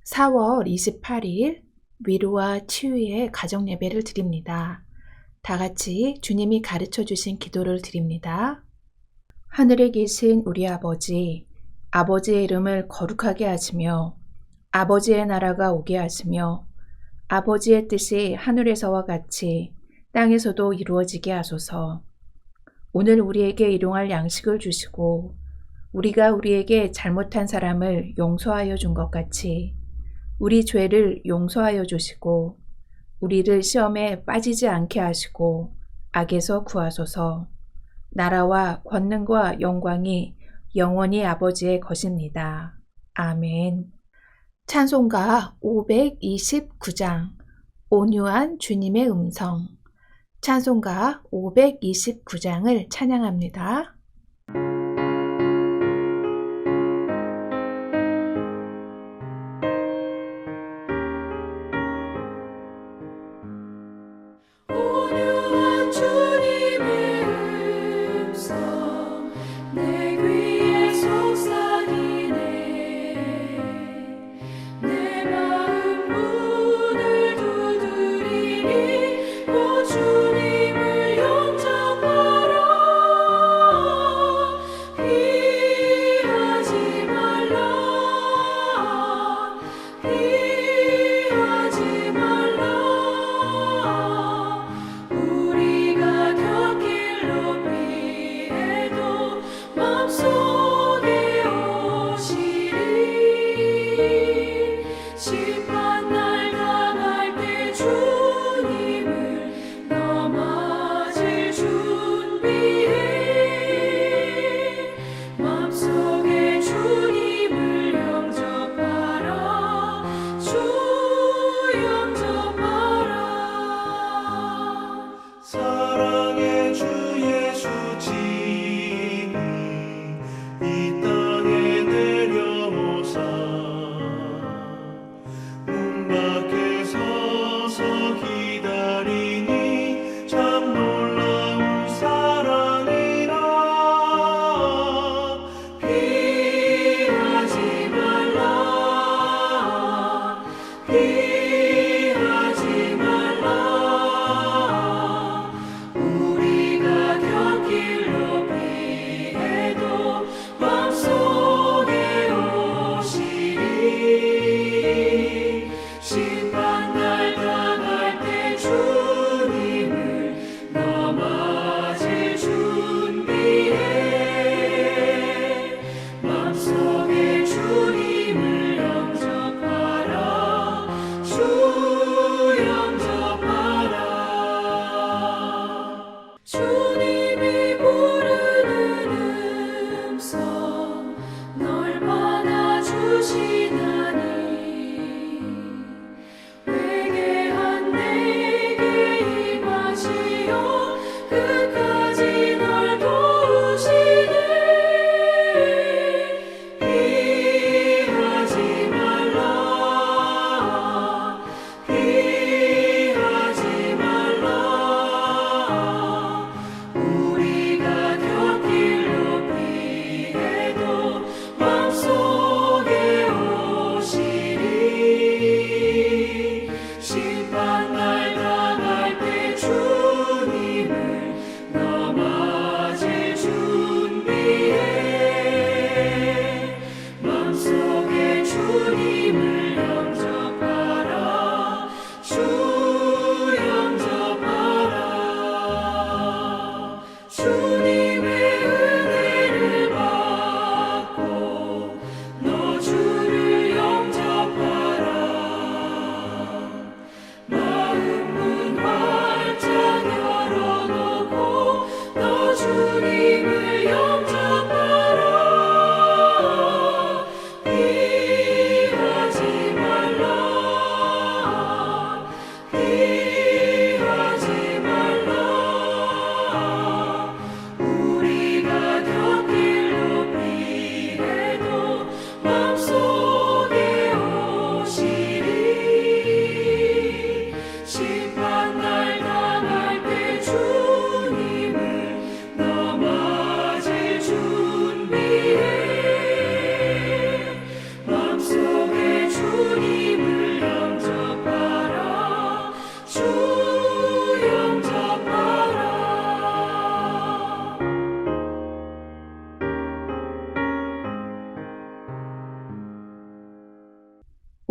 4월 28일 위로와 치유의 가정 예배를 드립니다. 다 같이 주님이 가르쳐 주신 기도를 드립니다. 하늘에 계신 우리 아버지, 아버지의 이름을 거룩하게 하시며 아버지의 나라가 오게 하시며 아버지의 뜻이 하늘에서와 같이 땅에서도 이루어지게 하소서. 오늘 우리에게 일용할 양식을 주시고 우리가 우리에게 잘못한 사람을 용서하여 준 것 같이 우리 죄를 용서하여 주시고 우리를 시험에 빠지지 않게 하시고 악에서 구하소서. 나라와 권능과 영광이 영원히 아버지의 것입니다. 아멘. 찬송가 529장 온유한 주님의 음성. 찬송가 529장을 찬양합니다. 온유한 주님의 음성 내 귀에 속삭이네. 내 마음 문을 두드리니 오 주님을 영접하라.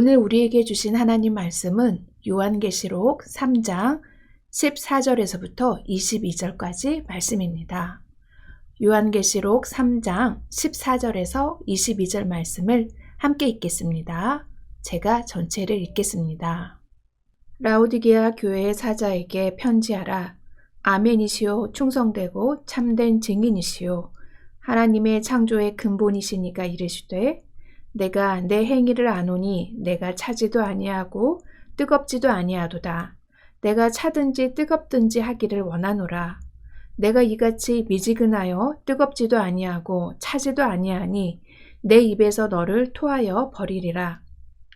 오늘 우리에게 주신 하나님 말씀은 요한계시록 3장 14절에서부터 22절까지 말씀입니다. 요한계시록 3장 14절에서 22절 말씀을 함께 읽겠습니다. 제가 전체를 읽겠습니다. 라오디게아 교회의 사자에게 편지하라. 아멘이시오, 충성되고 참된 증인이시오, 하나님의 창조의 근본이시니가 이르시되 내가 내 행위를 아노니 내가 차지도 아니하고 뜨겁지도 아니하도다. 내가 차든지 뜨겁든지 하기를 원하노라. 내가 이같이 미지근하여 뜨겁지도 아니하고 차지도 아니하니 내 입에서 너를 토하여 버리리라.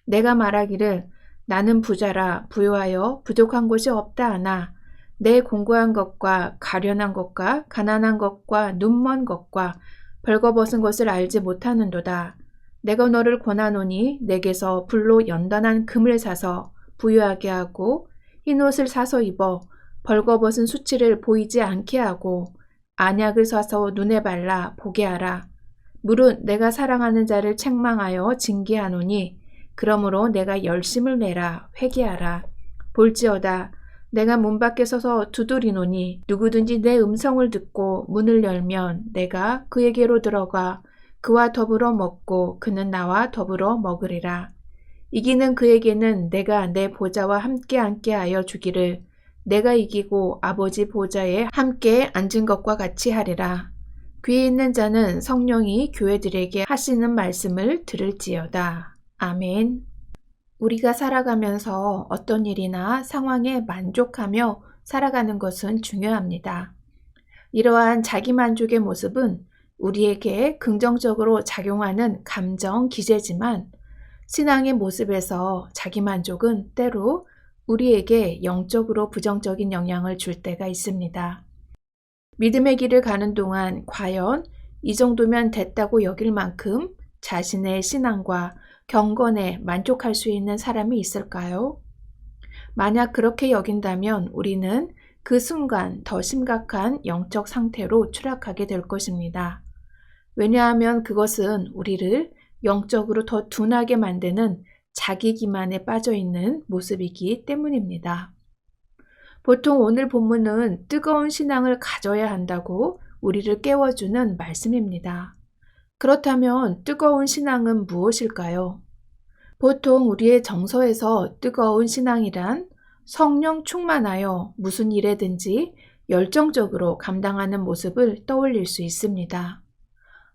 내가 말하기를 나는 부자라 부요하여 부족한 곳이 없다 하나 내 공고한 것과 가련한 것과 가난한 것과 눈먼 것과 벌거벗은 것을 알지 못하는도다. 내가 너를 권하노니 내게서 불로 연단한 금을 사서 부유하게 하고 흰옷을 사서 입어 벌거벗은 수치를 보이지 않게 하고 안약을 사서 눈에 발라 보게 하라. 물은 내가 사랑하는 자를 책망하여 징계하노니 그러므로 내가 열심을 내라 회개하라. 볼지어다 내가 문 밖에 서서 두드리노니 누구든지 내 음성을 듣고 문을 열면 내가 그에게로 들어가 그와 더불어 먹고 그는 나와 더불어 먹으리라. 이기는 그에게는 내가 내 보좌와 함께 앉게 하여 주기를 내가 이기고 아버지 보좌에 함께 앉은 것과 같이 하리라. 귀에 있는 자는 성령이 교회들에게 하시는 말씀을 들을지어다. 아멘. 우리가 살아가면서 어떤 일이나 상황에 만족하며 살아가는 것은 중요합니다. 이러한 자기만족의 모습은 우리에게 긍정적으로 작용하는 감정 기제지만 신앙의 모습에서 자기만족은 때로 우리에게 영적으로 부정적인 영향을 줄 때가 있습니다. 믿음의 길을 가는 동안 과연 이 정도면 됐다고 여길 만큼 자신의 신앙과 경건에 만족할 수 있는 사람이 있을까요? 만약 그렇게 여긴다면 우리는 그 순간 더 심각한 영적 상태로 추락하게 될 것입니다. 왜냐하면 그것은 우리를 영적으로 더 둔하게 만드는 자기 기만에 빠져 있는 모습이기 때문입니다. 보통 오늘 본문은 뜨거운 신앙을 가져야 한다고 우리를 깨워주는 말씀입니다. 그렇다면 뜨거운 신앙은 무엇일까요? 보통 우리의 정서에서 뜨거운 신앙이란 성령 충만하여 무슨 일에든지 열정적으로 감당하는 모습을 떠올릴 수 있습니다.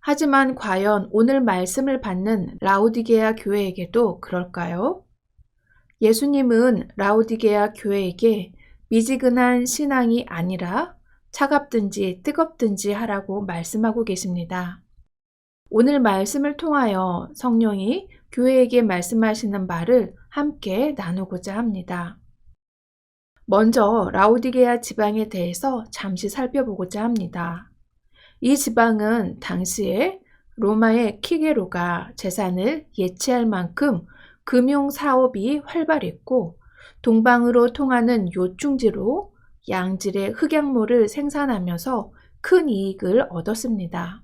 하지만 과연 오늘 말씀을 받는 라오디게아 교회에게도 그럴까요? 예수님은 라오디게아 교회에게 미지근한 신앙이 아니라 차갑든지 뜨겁든지 하라고 말씀하고 계십니다. 오늘 말씀을 통하여 성령이 교회에게 말씀하시는 말을 함께 나누고자 합니다. 먼저 라오디게아 지방에 대해서 잠시 살펴보고자 합니다. 이 지방은 당시에 로마의 키게로가 재산을 예치할 만큼 금융 사업이 활발했고 동방으로 통하는 요충지로 양질의 흑약물을 생산하면서 큰 이익을 얻었습니다.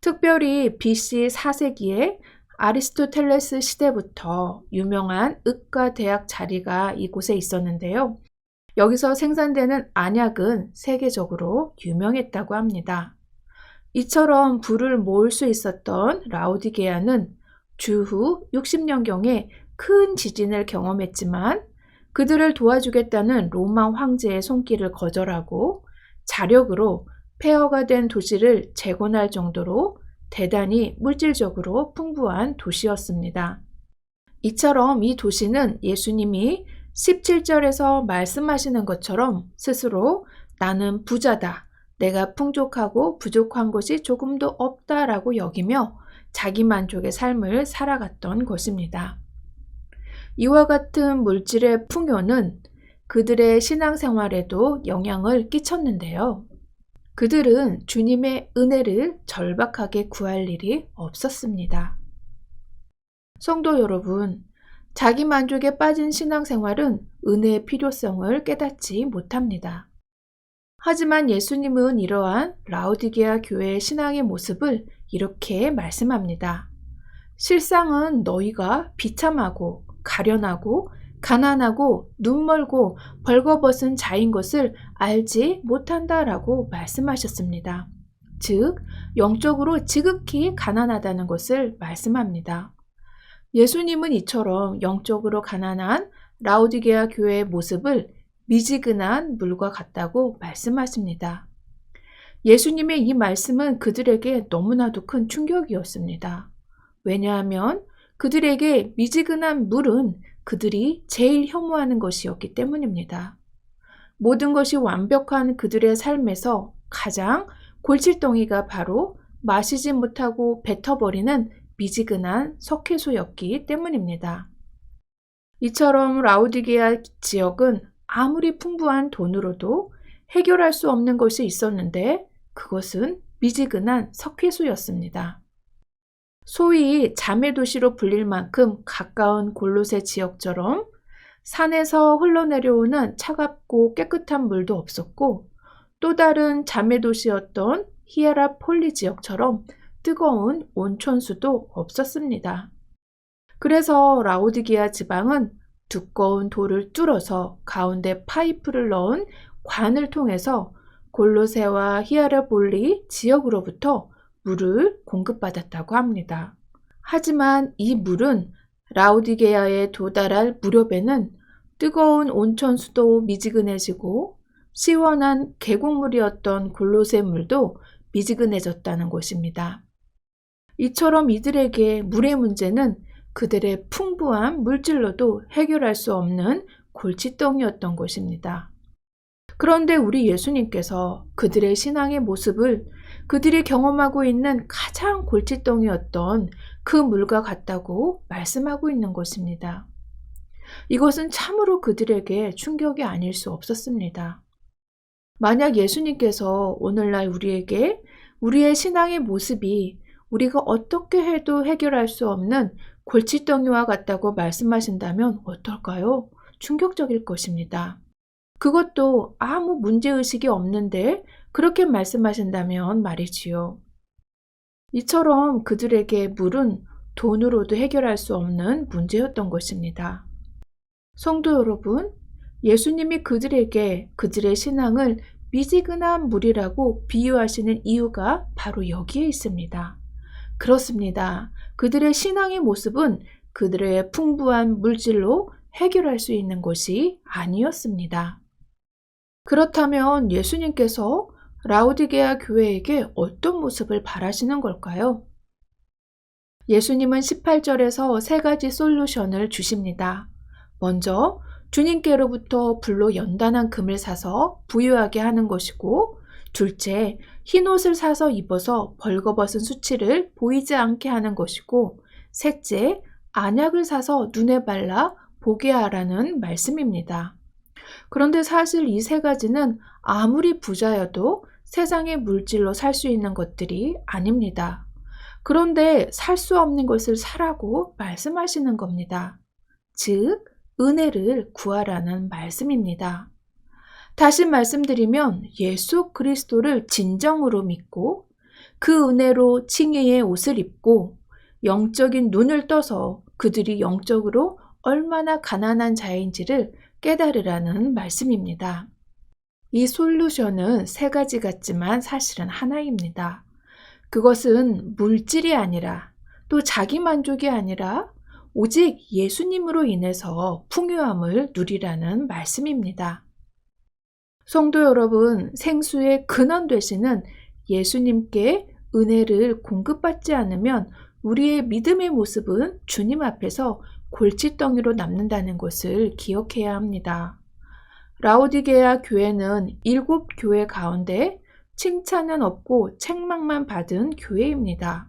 특별히 BC 4세기에 아리스토텔레스 시대부터 유명한 의과 대학 자리가 이곳에 있었는데요. 여기서 생산되는 안약은 세계적으로 유명했다고 합니다. 이처럼 부를 모을 수 있었던 라오디게아는 주후 60년경에 큰 지진을 경험했지만 그들을 도와주겠다는 로마 황제의 손길을 거절하고 자력으로 폐허가 된 도시를 재건할 정도로 대단히 물질적으로 풍부한 도시였습니다. 이처럼 이 도시는 예수님이 17절에서 말씀하시는 것처럼 스스로 나는 부자다, 내가 풍족하고 부족한 것이 조금도 없다라고 여기며 자기 만족의 삶을 살아갔던 것입니다. 이와 같은 물질의 풍요는 그들의 신앙생활에도 영향을 끼쳤는데요. 그들은 주님의 은혜를 절박하게 구할 일이 없었습니다. 성도 여러분, 자기 만족에 빠진 신앙생활은 은혜의 필요성을 깨닫지 못합니다. 하지만 예수님은 이러한 라오디게아 교회의 신앙의 모습을 이렇게 말씀합니다. 실상은 너희가 비참하고 가련하고 가난하고 눈멀고 벌거벗은 자인 것을 알지 못한다라고 말씀하셨습니다. 즉, 영적으로 지극히 가난하다는 것을 말씀합니다. 예수님은 이처럼 영적으로 가난한 라오디게아 교회의 모습을 미지근한 물과 같다고 말씀하십니다. 예수님의 이 말씀은 그들에게 너무나도 큰 충격이었습니다. 왜냐하면 그들에게 미지근한 물은 그들이 제일 혐오하는 것이었기 때문입니다. 모든 것이 완벽한 그들의 삶에서 가장 골칫덩이가 바로 마시지 못하고 뱉어버리는 미지근한 석회소였기 때문입니다. 이처럼 라오디게아 지역은 아무리 풍부한 돈으로도 해결할 수 없는 것이 있었는데 그것은 미지근한 석회소였습니다. 소위 자매 도시로 불릴 만큼 가까운 골로새 지역처럼 산에서 흘러내려오는 차갑고 깨끗한 물도 없었고 또 다른 자매 도시였던 히에라폴리 지역처럼 뜨거운 온천수도 없었습니다. 그래서 라오디게아 지방은 두꺼운 돌을 뚫어서 가운데 파이프를 넣은 관을 통해서 골로새와 히에라폴리 지역으로부터 물을 공급받았다고 합니다. 하지만 이 물은 라오디게아에 도달할 무렵에는 뜨거운 온천수도 미지근해지고 시원한 계곡물이었던 골로새 물도 미지근해졌다는 것입니다. 이처럼 이들에게 물의 문제는 그들의 풍부한 물질로도 해결할 수 없는 골칫덩이였던 것입니다. 그런데 우리 예수님께서 그들의 신앙의 모습을 그들이 경험하고 있는 가장 골칫덩이였던 그 물과 같다고 말씀하고 있는 것입니다. 이것은 참으로 그들에게 충격이 아닐 수 없었습니다. 만약 예수님께서 오늘날 우리에게 우리의 신앙의 모습이 우리가 어떻게 해도 해결할 수 없는 골칫덩이와 같다고 말씀하신다면 어떨까요? 충격적일 것입니다. 그것도 아무 문제의식이 없는데 그렇게 말씀하신다면 말이지요. 이처럼 그들에게 물은 돈으로도 해결할 수 없는 문제였던 것입니다. 성도 여러분, 예수님이 그들에게 그들의 신앙을 미지근한 물이라고 비유하시는 이유가 바로 여기에 있습니다. 그렇습니다. 그들의 신앙의 모습은 그들의 풍부한 물질로 해결할 수 있는 것이 아니었습니다. 그렇다면 예수님께서 라오디게아 교회에게 어떤 모습을 바라시는 걸까요? 예수님은 18절에서 세 가지 솔루션을 주십니다. 먼저 주님께로부터 불로 연단한 금을 사서 부유하게 하는 것이고, 둘째, 흰옷을 사서 입어서 벌거벗은 수치를 보이지 않게 하는 것이고, 셋째, 안약을 사서 눈에 발라 보게 하라는 말씀입니다. 그런데 사실 이 세 가지는 아무리 부자여도 세상의 물질로 살 수 있는 것들이 아닙니다. 그런데 살 수 없는 것을 사라고 말씀하시는 겁니다. 즉, 은혜를 구하라는 말씀입니다. 다시 말씀드리면 예수 그리스도를 진정으로 믿고 그 은혜로 칭의의 옷을 입고 영적인 눈을 떠서 그들이 영적으로 얼마나 가난한 자인지를 깨달으라는 말씀입니다. 이 솔루션은 세 가지 같지만 사실은 하나입니다. 그것은 물질이 아니라 또 자기 만족이 아니라 오직 예수님으로 인해서 풍요함을 누리라는 말씀입니다. 성도 여러분, 생수의 근원 되시는 예수님께 은혜를 공급받지 않으면 우리의 믿음의 모습은 주님 앞에서 골칫덩이로 남는다는 것을 기억해야 합니다. 라오디게아 교회는 7교회 가운데 칭찬은 없고 책망만 받은 교회입니다.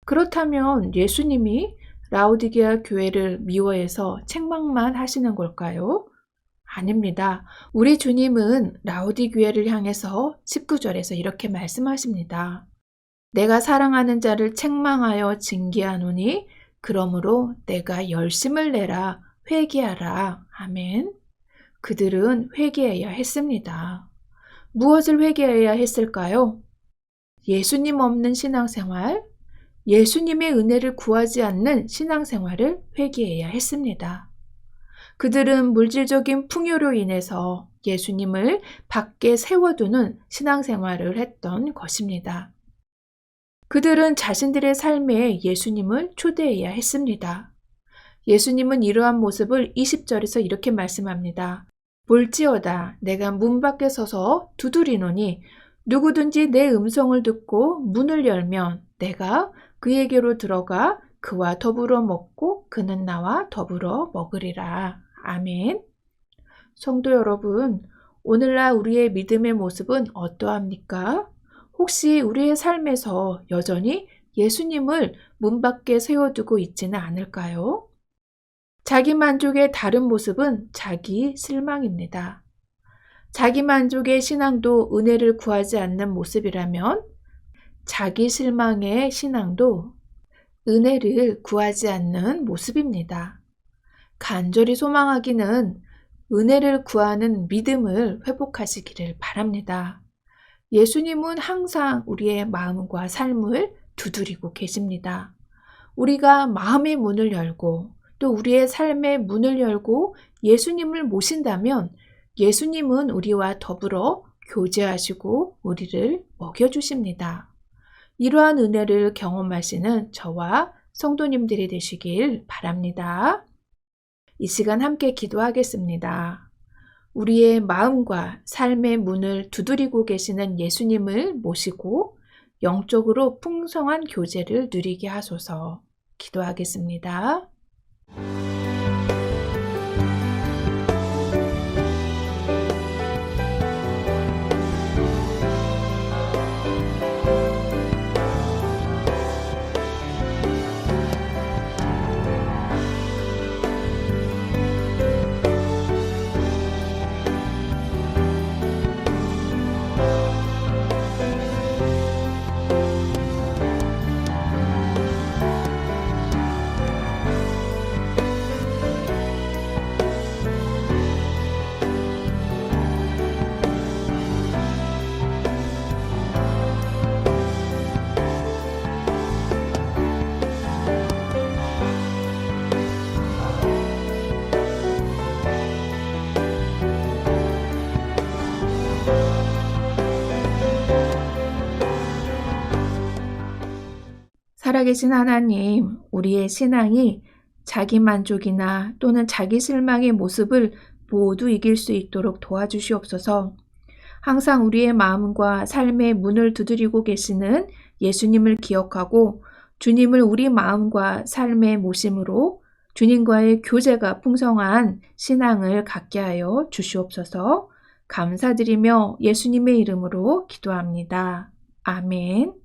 그렇다면 예수님이 라오디게아 교회를 미워해서 책망만 하시는 걸까요? 아닙니다. 우리 주님은 라오디 교회를 향해서 19절에서 이렇게 말씀하십니다. 내가 사랑하는 자를 책망하여 징계하노니 그러므로 내가 열심을 내라 회개하라. 아멘. 그들은 회개해야 했습니다. 무엇을 회개해야 했을까요? 예수님 없는 신앙생활, 예수님의 은혜를 구하지 않는 신앙생활을 회개해야 했습니다. 그들은 물질적인 풍요로 인해서 예수님을 밖에 세워두는 신앙생활을 했던 것입니다. 그들은 자신들의 삶에 예수님을 초대해야 했습니다. 예수님은 이러한 모습을 20절에서 이렇게 말씀합니다. 볼지어다 내가 문 밖에 서서 두드리노니 누구든지 내 음성을 듣고 문을 열면 내가 그에게로 들어가 그와 더불어 먹고 그는 나와 더불어 먹으리라. 아멘. 성도 여러분, 오늘날 우리의 믿음의 모습은 어떠합니까? 혹시 우리의 삶에서 여전히 예수님을 문 밖에 세워두고 있지는 않을까요? 자기 만족의 다른 모습은 자기 실망입니다. 자기 만족의 신앙도 은혜를 구하지 않는 모습이라면 자기 실망의 신앙도 은혜를 구하지 않는 모습입니다. 간절히 소망하기는 은혜를 구하는 믿음을 회복하시기를 바랍니다. 예수님은 항상 우리의 마음과 삶을 두드리고 계십니다. 우리가 마음의 문을 열고 또 우리의 삶의 문을 열고 예수님을 모신다면 예수님은 우리와 더불어 교제하시고 우리를 먹여주십니다. 이러한 은혜를 경험하시는 저와 성도님들이 되시길 바랍니다. 이 시간 함께 기도하겠습니다. 우리의 마음과 삶의 문을 두드리고 계시는 예수님을 모시고 영적으로 풍성한 교제를 누리게 하소서. 기도하겠습니다. 살아계신 하나님, 우리의 신앙이 자기 만족이나 또는 자기 실망의 모습을 모두 이길 수 있도록 도와주시옵소서. 항상 우리의 마음과 삶의 문을 두드리고 계시는 예수님을 기억하고 주님을 우리 마음과 삶의 모심으로 주님과의 교제가 풍성한 신앙을 갖게 하여 주시옵소서. 감사드리며 예수님의 이름으로 기도합니다. 아멘.